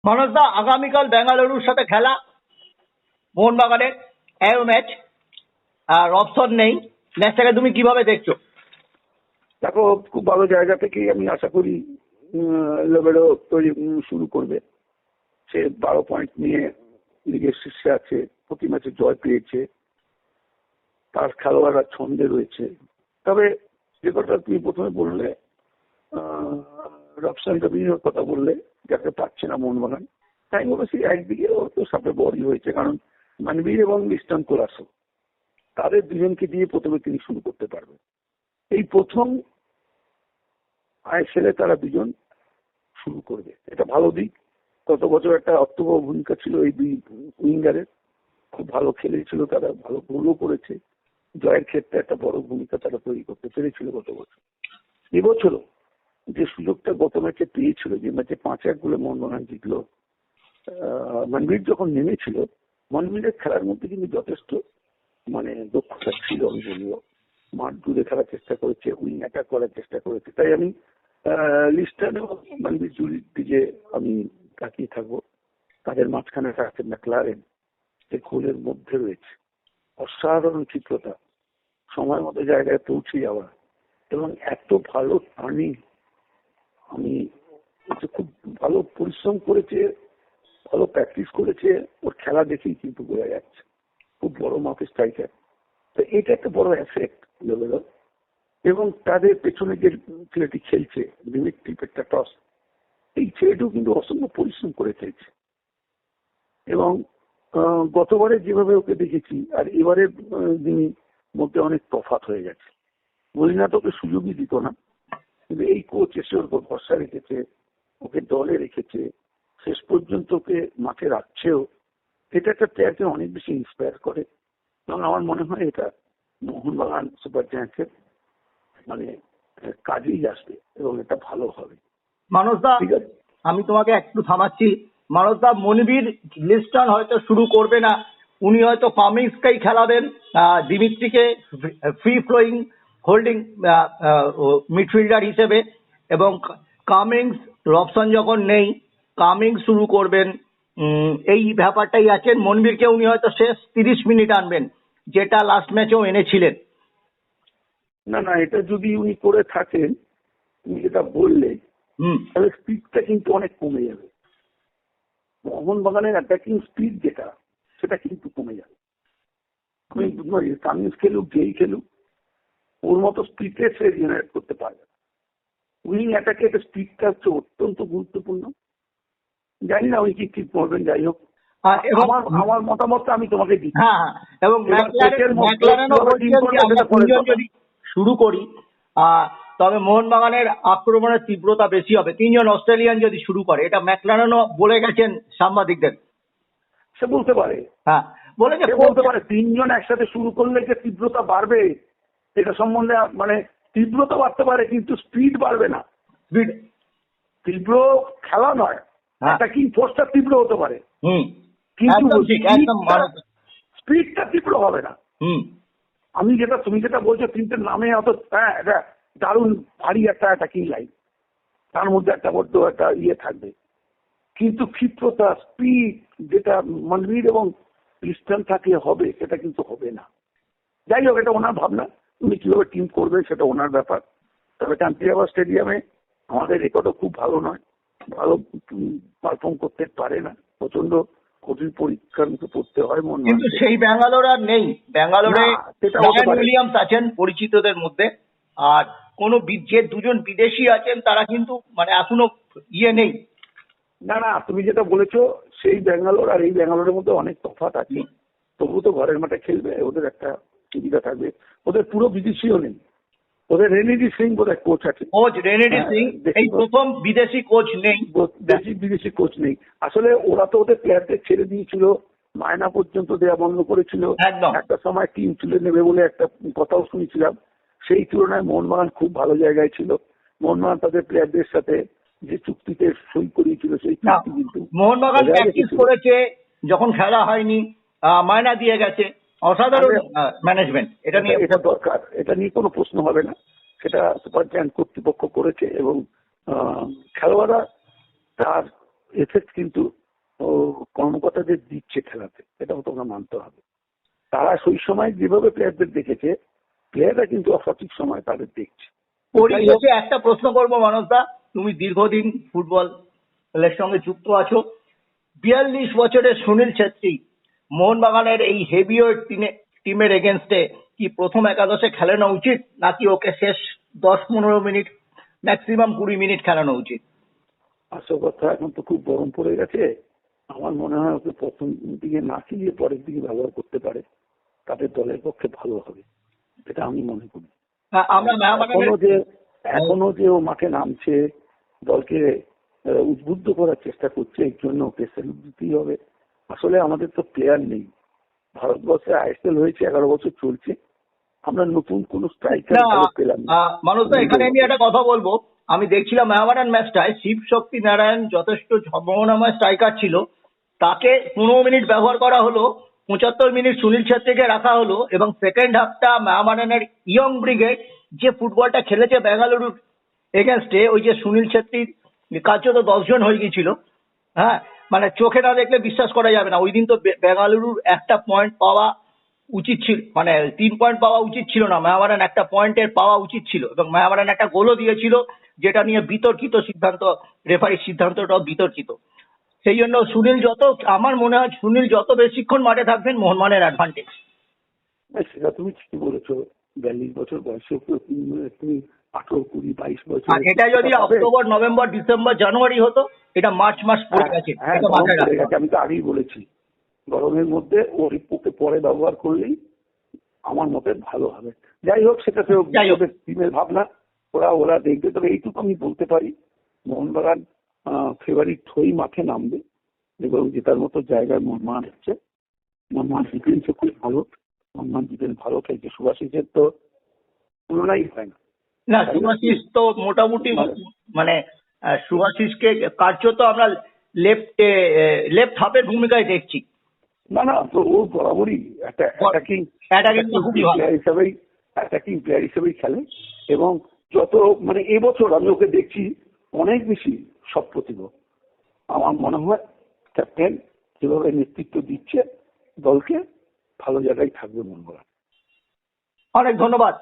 মনোজদা, আগামীকাল বেঙ্গালুরুর সাথে খেলা মোহনবাগানের এও ম্যাচ, আর রবসন নেই। ম্যাচটাকে তুমি কিভাবে দেখছো? দেখো, খুব ভালো জায়গা থেকেই আমি আশা করি লেভেলও তৈরি শুরু করবে। সে 12 পয়েন্ট নিয়ে লিগের শীর্ষে আছে, প্রতি ম্যাচে জয় পেয়েছে, তার খেলোয়াড়রা ছন্দে রয়েছে। তবে যে কথা তুমি প্রথমে বললে, রবসান রবিনের কথা বললে, যাকে পাচ্ছে না মোহনবাগান, তাই বলেছি একদিকে ওর তো সাথে বড়ই হয়েছে, কারণ মানবীর এবং ইস্টার্ন কোলাসো তাদের দুজনকে দিয়ে প্রথমে তিনি শুরু করতে পারবেন। এই প্রথম আইএসএলে তারা দুজন শুরু করবে, এটা ভালো দিক। গত বছর একটা অর্থবহ ভূমিকা ছিল এই দুই উইঙ্গারের, খুব ভালো খেলেছিল তারা, ভালো গোলও করেছে, জয়ের ক্ষেত্রে একটা বড় ভূমিকা তারা তৈরি করতে পেরেছিল গত বছর। এবছরও যে সুযোগটা গত ম্যাচে পেয়েছিল, যে ম্যাচে 5-1 গোলে মোহনবাগান জিতলো, মনবীর যখন নেমেছিল, মনবীরের খেলার মধ্যে কিন্তু যথেষ্ট দক্ষতা ছিল। আমি বলবো মাঠ দূরে খেলার চেষ্টা করেছে, উইং অ্যাটাক করার চেষ্টা করেছে। তাই আমি লিস্টান এবং মনবীর জুরির দিকে আমি তাকিয়ে থাকবো। তাদের মাঝখানে আছে ম্যাকলারেন, যে গোলের মধ্যে রয়েছে অসাধারণ ক্ষিপ্রতা, সময় মতো জায়গায় পৌঁছে যাওয়া এবং এত ভালো টার্নিং। আমি খুব ভালো পরিশ্রম করেছে, ভালো প্র্যাকটিস করেছে, ওর খেলা দেখেই কিন্তু বোঝা যাচ্ছে খুব বড় মাপের স্ট্রাইকার। তো এটা একটা বড় অ্যাসেট লেভেল। এবং তাদের পেছনে যে ছেলেটি খেলছে ডিমিট্রি পেট্রাটস, এই ছেলেটিও কিন্তু অসম্ভব পরিশ্রম করে খেলছে। এবং গতবারে যেভাবে ওকে দেখেছি আর এবারের দিনের মধ্যে অনেক তফাৎ হয়ে গেছে। মলিনাথ ওকে সুযোগই দিত না, কিন্তু এই কোচ এসে ওর উপর ভরসা রেখেছে, ওকে দলে রেখেছে, শেষ পর্যন্ত ওকে মাঠে রাখছেও। এটা একটা প্লেয়ারকে অনেক বেশি ইন্সপায়ার করে এবং আমার মনে হয় এটা মোহনবাগান সুপার জায়ান্টসের কাজেই আসবে এবং এটা ভালো হবে। মানসদা, ঠিক আছে, আমি তোমাকে একটু থামাচ্ছি। মানসদা, মনিবীর লিস্টন হয়তো শুরু করবে না, উনি হয়তো কামিন্সকেই খেলাবেন, দিমিত্রিকে ফ্রি ফ্লোয়িং হোল্ডিং মিডফিল্ডার হিসেবে, এবং কামিংস রবসন যখন নেই কামিংস শুরু করবেন। এই ব্যাপারটাই আছেন। মনবীরকে উনি হয়তো শেষ 30 মিনিট আনবেন, যেটা লাস্ট ম্যাচেও এনেছিলেন। না না, এটা যদি উনি করে থাকেন, তুমি যেটা বললে, তাহলে স্পিডটা কিন্তু অনেক কমে যাবে। মোহনবাগানের অ্যাটাকিং স্পিড যেটা, সেটা কিন্তু কমে যাবে। আমি কামিন্স খেলুক, যেই খেলুক, ওর মতো স্পিডে সে জেনারেট করতে পারবে না। উইং অ্যাটাকে স্পিডটা হচ্ছে অত্যন্ত গুরুত্বপূর্ণ। জানি না উনি কি ঠিক করবেন, যাই হোক আমার মতামতটা আমি তোমাকে দিচ্ছি। হ্যাঁ, এবং যদি শুরু করি, তবে মোহনবাগানের আক্রমণের তীব্রতা বেশি হবে 3জন অস্ট্রেলিয়ান যদি শুরু করে। এটা ম্যাকলারেনও বলে গেছেন সাংবাদিকদের। সে বলতে পারে, হ্যাঁ বলেছে, বলতে পারে 3 জন একসাথে শুরু করলে যে তীব্রতা বাড়বে, এটা সম্বন্ধে তীব্রতা বাড়তে পারে কিন্তু স্পিড বাড়বে না। তীব্র খেলা নয়, অ্যাটাকিং ফোর্সটা তীব্র হতে পারে, কিন্তু স্পিডটা তীব্র হবে না। তুমি যেটা বলছো, 3টের নামে অত এটা দারুণ ভারী একটা অ্যাটাকিং লাইন, তার মধ্যে একটা বড্ড একটা থাকবে, কিন্তু ক্ষিপ্রতা স্পিড যেটা মনবীর এবং লিস্টন থাকলে হবে, সেটা কিন্তু হবে না। যাই হোক, এটা ওনার ভাবনা, উনি কিভাবে টিম করবেন সেটা ওনার ব্যাপার। তবে কান্তিরাবাগ স্টেডিয়ামে আমাদের রেকর্ডও খুব ভালো নয়, ভালো পারফর্ম করতে পারে না, প্রচন্ড কঠিন পরীক্ষার মতো পড়তে হয়। কিন্তু সেই ব্যাঙ্গালোর আর নেই। ব্যাঙ্গালোরে উইলিয়ামস আছেন পরিচিতদের মধ্যে, আর যে 2জন বিদেশি আছেন তারা কিন্তু এখনো নেই। না না, তুমি যেটা বলেছো সেই ব্যাঙ্গালোর আর এই ব্যাঙ্গালোরের মধ্যে অনেক তফাৎ আছে। তবু তো ঘরের মাঠে খেলবে, ওদের একটা সুবিধা থাকবে। ওদের পুরো বিদেশিও নেই, ওদের রেনিডি সিং বোধহয় কোচ আছে। রেনিডি সিং এই প্রথম বিদেশি কোচ নেই, বিদেশি কোচ নেই। আসলে ওরা তো ওদের প্লেয়ারদের ছেড়ে দিয়েছিল, মায়না পর্যন্ত দেওয়া বন্ধ করেছিল। একটা সময় টিম তুলে নেবে বলে একটা কথাও শুনেছিলাম। সেই তুলনায় মোহনবাগান খুব ভালো জায়গায় ছিল। মোহনবাগান তাদের প্লেয়ারদের সাথে যে চুক্তিতে সই করিয়েছিল, সেই চুক্তি কিন্তু মোহনবাগান প্র্যাকটিস করেছে, যখন খেলা হয়নি মায়না দিয়ে গেছে। অসাধারণ ম্যানেজমেন্ট, এটা দরকার, এটা নিয়ে কোনো প্রশ্ন হবে না। সেটা সুপার জায়ান্ট কর্তৃপক্ষ করেছে এবং খেলোয়াড়রা তার এফেক্ট কিন্তু কর্মকর্তাদের দিচ্ছে খেলাতে, এটাও তোমরা মানতে হবে। তারা সেই সময় যেভাবে প্লেয়ারদের দেখেছে, প্লেয়াররা কিন্তু সঠিক সময় তাদের দেখছে। পরিশেষে একটা প্রশ্ন করবো মানসদা, তুমি দীর্ঘদিন ফুটবলের সঙ্গে যুক্ত আছো। 42 বছরের সুনীল ছেত্রী মোহনবাগানের এই হেভিওয়েট টিমের এগেনস্টে কি প্রথম একাদশে খেলানো উচিত, নাকি ওকে শেষ 10-15 মিনিট ম্যাক্সিমাম 20 মিনিট খেলানো উচিত? আসল কথা, এখন তো খুব গরম পড়ে গেছে। আমার মনে হয় ওকে প্রথম দিকে না খেলিয়ে পরের দিকে ব্যবহার করতে পারে, তাদের দলের পক্ষে ভালো হবে, এটা আমি মনে করি। আমরা এখনো যে ও মাঠে নামছে, দলকে উদ্বুদ্ধ করার চেষ্টা করছে, এর জন্য ওকে স্যালুট দিতেই হবে। আসলে আমাদের তো প্লেয়ার নেই, ভারতবর্ষে আইএসএল হয়েছে 11 বছর চলছে, আমরা নতুন কোন স্ট্রাইকার পেলাম না। মানুষদা, এখানে আমি একটা কথা বলবো। আমি দেখছিলাম মেহাবাডান ম্যাচটায় শিব শক্তি নারায়ণ যথেষ্ট সম্ভাবনাময় স্ট্রাইকার ছিল, তাকে 15 মিনিট ব্যবহার করা হলো, 75 মিনিট সুনীল ছেত্রীকে রাখা হলো, এবং সেকেন্ড হাফটা মেহাবাডানের ইয়ং ব্রিগেড যে ফুটবলটা খেলেছে বেঙ্গালুরুর এগেনস্টে, ওই যে সুনীল ছেত্রীর কার্যত 10 জন হয়ে গিয়েছিল। হ্যাঁ, মানে চোখে না দেখলে বিশ্বাস করা যাবে না। ওই দিন তো বেঙ্গালুরুর একটা পয়েন্ট পাওয়া উচিত ছিল, মানে 3 পয়েন্ট পাওয়া উচিত ছিল না, মেহাবাডান একটা পয়েন্টের পাওয়া উচিত ছিল, এবং মেহাবাডান একটা গোলও দিয়েছিল, যেটা নিয়ে বিতর্কিত সিদ্ধান্ত, রেফারির সিদ্ধান্তটাও বিতর্কিত। সেই জন্য আমার মনে হয় সুনীল যত বেশিক্ষণ মাঠে থাকবেন, মোহনবাগানের অ্যাডভান্টেজ। সেটা তুমি ঠিকই বলেছো, 42 বছর বয়সে তুমি 18, 20, 22 বছর, আর এটা যদি অক্টোবর, নভেম্বর, ডিসেম্বর, জানুয়ারি হতো, এটা মার্চ মাস পড়ে গেছে। আমি তো আগেই বলেছি, গরমের মধ্যে ওর ওকে পরে ব্যবহার করলেই আমার মতে ভালো হবে। যাই হোক, সেটা তো টিমের ভাবনা, ওরা দেখবে। তবে এইটুকু আমি বলতে পারি, মোহনবাগান ফেভারিট হয়েই মাঠে নামবে, এবং জেতার মতো জায়গায় মোহনবাগান হচ্ছে। মোহনবাগান ডিফেন্সও খুব ভালো, মোহনবাগান ডিফেন্স ভালো খেলছে, সুভাষিসের তো তুলনাই হয় না। না, সুভাষিস তো মোটামুটি, মানে সুভাষিসকে কার্যত আমরা লেফট হাফের ভূমিকায় দেখছি। না, তো ও বরাবরই একটা অ্যাটাকিং প্লেয়ার হিসেবেই খেলে, এবং যত মানে এবছর আমি ওকে দেখছি অনেক বেশি সপ্রতিভ। আমার মনে হয় ক্যাপ্টেন যেভাবে নেতৃত্ব দিচ্ছে দলকে, ভালো জায়গায় থাকবে মোহনবাগান। অনেক ধন্যবাদ।